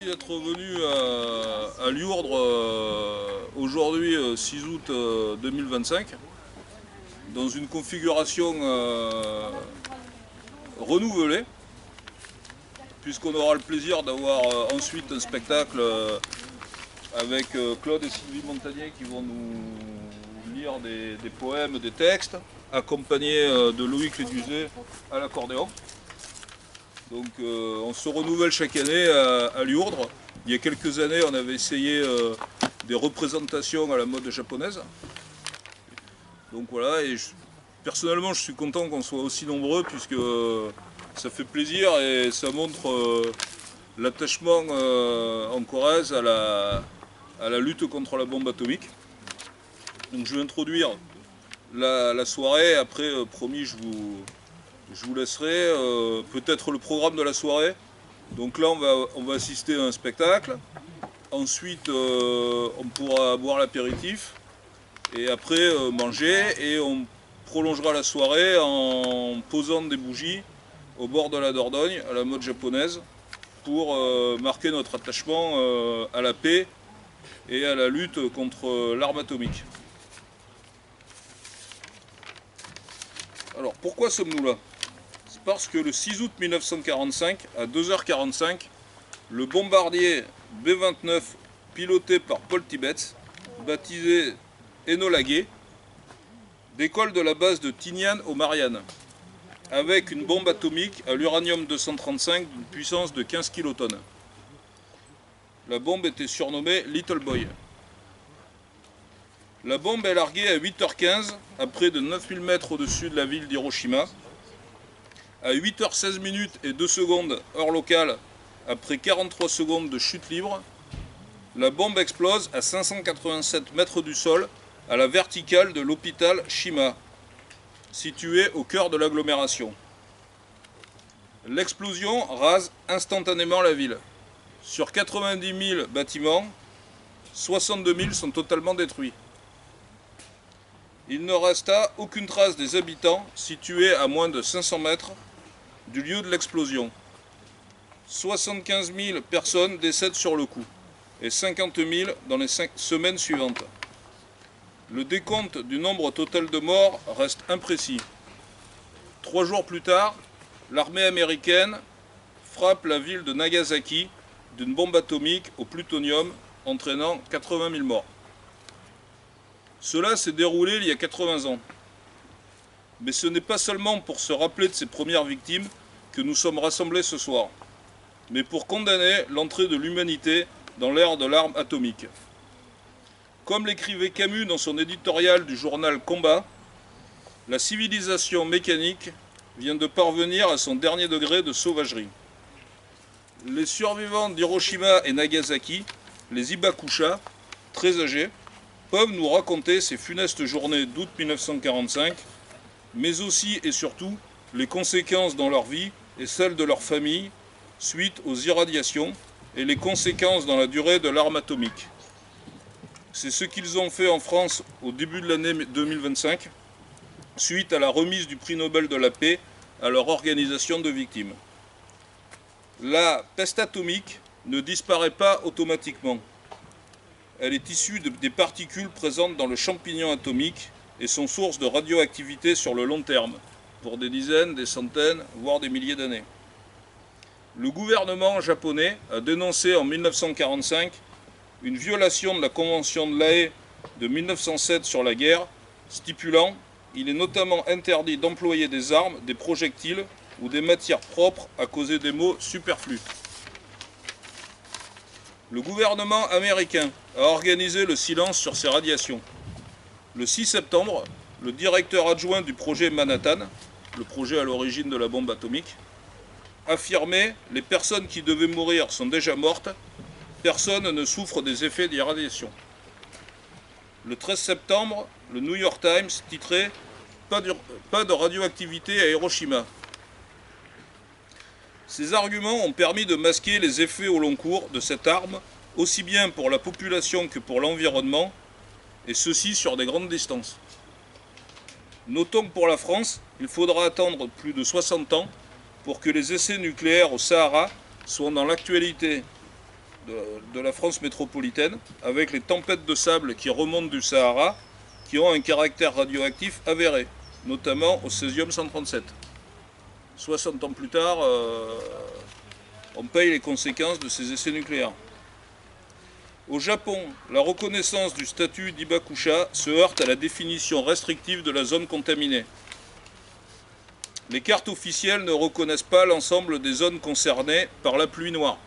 D'être venu à Liourdres aujourd'hui 6 août 2025 dans une configuration renouvelée puisqu'on aura le plaisir d'avoir ensuite un spectacle avec Claude et Sylvie Montagnier qui vont nous lire des poèmes, des textes, accompagnés de Loïc Léduzet à l'accordéon. Donc on se renouvelle chaque année à Liourdres. Il y a quelques années, on avait essayé des représentations à la mode japonaise. Donc voilà, et personnellement, je suis content qu'on soit aussi nombreux puisque ça fait plaisir et ça montre l'attachement en Corrèze à la lutte contre la bombe atomique. Donc je vais introduire la soirée. Après, promis, je vous laisserai peut-être le programme de la soirée. Donc là, on va assister à un spectacle. Ensuite, on pourra boire l'apéritif. Et après, manger. Et on prolongera la soirée en posant des bougies au bord de la Dordogne, à la mode japonaise, pour marquer notre attachement à la paix et à la lutte contre l'arme atomique. Alors, pourquoi sommes-nous là ? C'est parce que le 6 août 1945, à 2h45, le bombardier B-29 piloté par Paul Tibbets, baptisé Enola Gay, décolle de la base de Tinian aux Mariannes, avec une bombe atomique à l'uranium-235 d'une puissance de 15 kilotonnes. La bombe était surnommée Little Boy. La bombe est larguée à 8h15, à près de 9000 mètres au-dessus de la ville d'Hiroshima. À 8h16 et 2 secondes, heure locale, après 43 secondes de chute libre, la bombe explose à 587 mètres du sol, à la verticale de l'hôpital Shima, situé au cœur de l'agglomération. L'explosion rase instantanément la ville. Sur 90 000 bâtiments, 62 000 sont totalement détruits. Il ne resta aucune trace des habitants situés à moins de 500 mètres du lieu de l'explosion. 75 000 personnes décèdent sur le coup et 50 000 dans les 5 semaines suivantes. Le décompte du nombre total de morts reste imprécis. 3 jours plus tard, l'armée américaine frappe la ville de Nagasaki d'une bombe atomique au plutonium entraînant 80 000 morts. Cela s'est déroulé il y a 80 ans. Mais ce n'est pas seulement pour se rappeler de ces premières victimes que nous sommes rassemblés ce soir, mais pour condamner l'entrée de l'humanité dans l'ère de l'arme atomique. Comme l'écrivait Camus dans son éditorial du journal Combat, la civilisation mécanique vient de parvenir à son dernier degré de sauvagerie. Les survivants d'Hiroshima et Nagasaki, les Hibakusha, très âgés, peuvent nous raconter ces funestes journées d'août 1945, mais aussi et surtout les conséquences dans leur vie et celles de leur famille suite aux irradiations et les conséquences dans la durée de l'arme atomique. C'est ce qu'ils ont fait en France au début de l'année 2025, suite à la remise du prix Nobel de la paix à leur organisation de victimes. La peste atomique ne disparaît pas automatiquement. Elle est issue des particules présentes dans le champignon atomique et sont source de radioactivité sur le long terme, pour des dizaines, des centaines, voire des milliers d'années. Le gouvernement japonais a dénoncé en 1945 une violation de la Convention de La Haye de 1907 sur la guerre, stipulant « Il est notamment interdit d'employer des armes, des projectiles ou des matières propres à causer des maux superflus ». Le gouvernement américain a organisé le silence sur ces radiations. Le 6 septembre, le directeur adjoint du projet Manhattan, le projet à l'origine de la bombe atomique, affirmait « Les personnes qui devaient mourir sont déjà mortes, personne ne souffre des effets des radiations ». Le 13 septembre, le New York Times titrait « Pas de radioactivité à Hiroshima ». Ces arguments ont permis de masquer les effets au long cours de cette arme, aussi bien pour la population que pour l'environnement, et ceci sur des grandes distances. Notons que pour la France, il faudra attendre plus de 60 ans pour que les essais nucléaires au Sahara soient dans l'actualité. de la France métropolitaine, avec les tempêtes de sable qui remontent du Sahara, qui ont un caractère radioactif avéré, notamment au césium-137. 60 ans plus tard, on paye les conséquences de ces essais nucléaires. Au Japon, la reconnaissance du statut d'Hibakusha se heurte à la définition restrictive de la zone contaminée. Les cartes officielles ne reconnaissent pas l'ensemble des zones concernées par la pluie noire.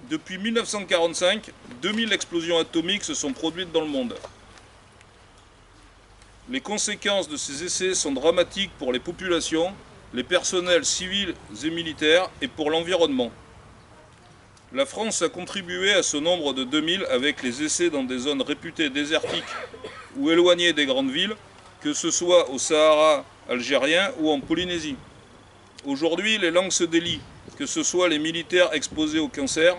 Depuis 1945, 2000 explosions atomiques se sont produites dans le monde. Les conséquences de ces essais sont dramatiques pour les populations, les personnels civils et militaires et pour l'environnement. La France a contribué à ce nombre de 2000 avec les essais dans des zones réputées désertiques ou éloignées des grandes villes, que ce soit au Sahara algérien ou en Polynésie. Aujourd'hui, les langues se délient, que ce soit les militaires exposés au cancer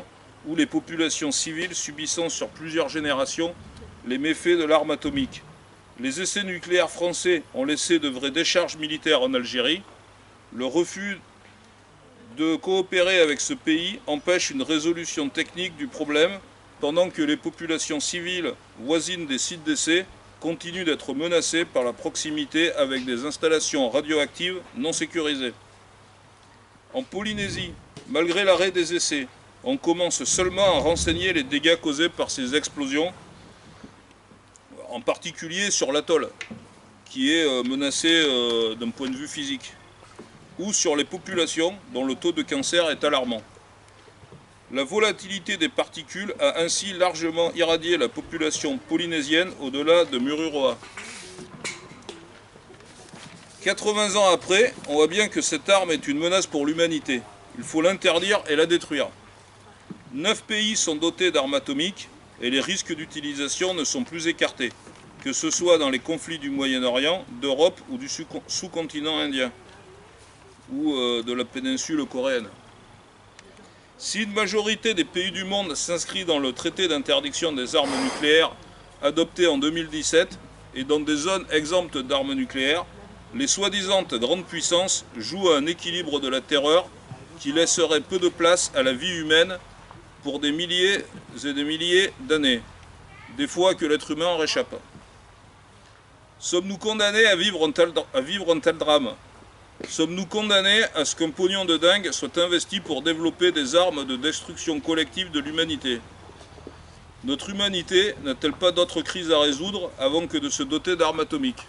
ou les populations civiles subissant sur plusieurs générations les méfaits de l'arme atomique. Les essais nucléaires français ont laissé de vraies décharges militaires en Algérie. Le refus de coopérer avec ce pays empêche une résolution technique du problème, pendant que les populations civiles voisines des sites d'essai continuent d'être menacées par la proximité avec des installations radioactives non sécurisées. En Polynésie, malgré l'arrêt des essais, on commence seulement à renseigner les dégâts causés par ces explosions, en particulier sur l'atoll, qui est menacé d'un point de vue physique, ou sur les populations dont le taux de cancer est alarmant. La volatilité des particules a ainsi largement irradié la population polynésienne au-delà de Mururoa. 80 ans après, on voit bien que cette arme est une menace pour l'humanité. Il faut l'interdire et la détruire. 9 pays sont dotés d'armes atomiques et les risques d'utilisation ne sont plus écartés, que ce soit dans les conflits du Moyen-Orient, d'Europe ou du sous-continent indien, ou de la péninsule coréenne. Si une majorité des pays du monde s'inscrit dans le traité d'interdiction des armes nucléaires adopté en 2017 et dans des zones exemptes d'armes nucléaires, les soi-disant grandes puissances jouent à un équilibre de la terreur qui laisserait peu de place à la vie humaine pour des milliers et des milliers d'années, des fois que l'être humain en réchappe. Sommes-nous condamnés à vivre un tel drame ? Sommes-nous condamnés à ce qu'un pognon de dingue soit investi pour développer des armes de destruction collective de l'humanité? Notre humanité n'a-t-elle pas d'autres crises à résoudre avant que de se doter d'armes atomiques?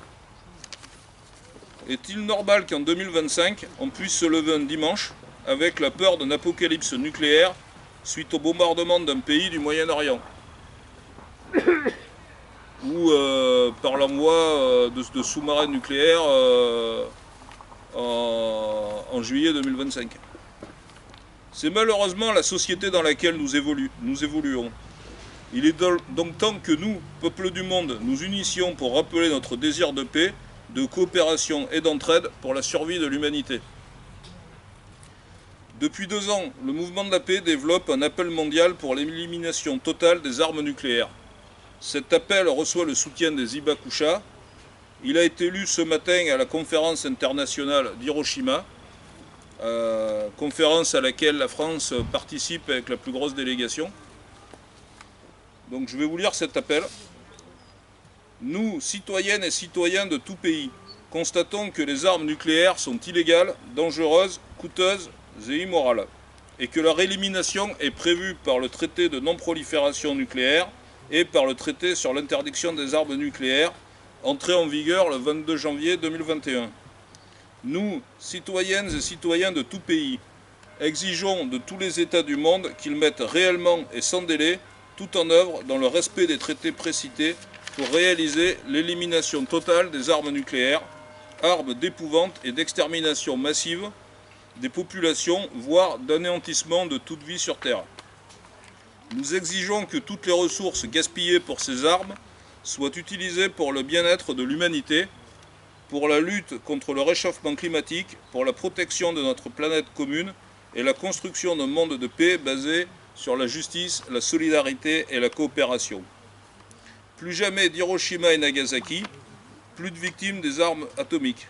Est-il normal qu'en 2025, on puisse se lever un dimanche avec la peur d'un apocalypse nucléaire suite au bombardement d'un pays du Moyen-Orient? Ou par l'envoi de sous-marins nucléaires en juillet 2025. C'est malheureusement la société dans laquelle nous évoluons. Il est donc temps que nous, peuple du monde, nous unissions pour rappeler notre désir de paix, de coopération et d'entraide pour la survie de l'humanité. Depuis 2 ans, le mouvement de la paix développe un appel mondial pour l'élimination totale des armes nucléaires. Cet appel reçoit le soutien des Hibakusha. Il a été lu ce matin à la conférence internationale d'Hiroshima, conférence à laquelle la France participe avec la plus grosse délégation. Donc je vais vous lire cet appel. Nous, citoyennes et citoyens de tout pays, constatons que les armes nucléaires sont illégales, dangereuses, coûteuses et immorales, et que leur élimination est prévue par le traité de non-prolifération nucléaire et par le traité sur l'interdiction des armes nucléaires, entré en vigueur le 22 janvier 2021. Nous, citoyennes et citoyens de tout pays, exigeons de tous les États du monde qu'ils mettent réellement et sans délai tout en œuvre dans le respect des traités précités pour réaliser l'élimination totale des armes nucléaires, armes d'épouvante et d'extermination massive des populations, voire d'anéantissement de toute vie sur Terre. Nous exigeons que toutes les ressources gaspillées pour ces armes soient utilisées pour le bien-être de l'humanité, pour la lutte contre le réchauffement climatique, pour la protection de notre planète commune et la construction d'un monde de paix basé sur la justice, la solidarité et la coopération. Plus jamais d'Hiroshima et Nagasaki, plus de victimes des armes atomiques.